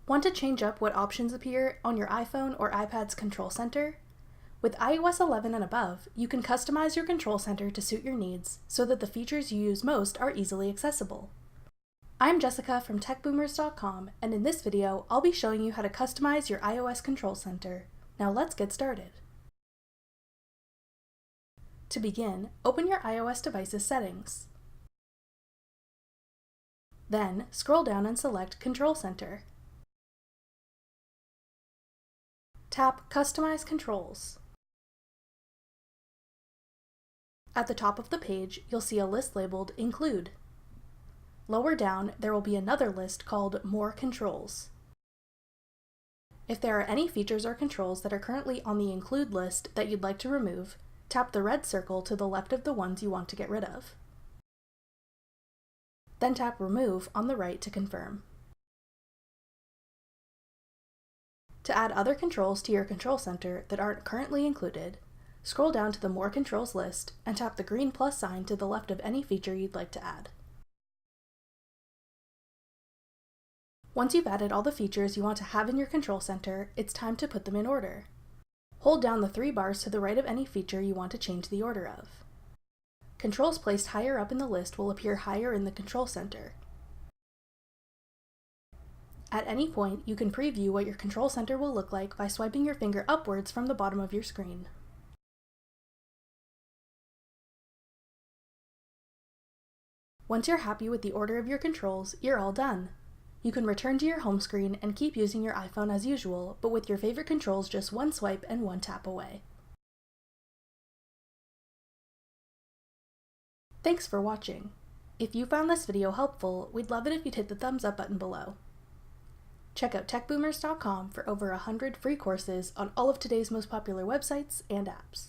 Want to change up what options appear on your iPhone or iPad's control center? With iOS 11 and above, you can customize your control center to suit your needs so that the features you use most are easily accessible. I'm Jessica from techboomers.com, and in this video, I'll be showing you how to customize your iOS control center. Now let's get started. To begin, open your iOS device's settings. Then, scroll down and select Control Center. Tap Customize Controls. At the top of the page, you'll see a list labeled Include. Lower down, there will be another list called More Controls. If there are any features or controls that are currently on the Include list that you'd like to remove, tap the red circle to the left of the ones you want to get rid of. Then tap Remove on the right to confirm. To add other controls to your control center that aren't currently included, scroll down to the More Controls list and tap the green plus sign to the left of any feature you'd like to add. Once you've added all the features you want to have in your control center, it's time to put them in order. Hold down the three bars to the right of any feature you want to change the order of. Controls placed higher up in the list will appear higher in the control center. At any point, you can preview what your control center will look like by swiping your finger upwards from the bottom of your screen. Once you're happy with the order of your controls, you're all done. You can return to your home screen and keep using your iPhone as usual, but with your favorite controls just one swipe and one tap away. Thanks for watching. If you found this video helpful, we'd love it if you'd hit the thumbs up button below. Check out techboomers.com for over 100 free courses on all of today's most popular websites and apps.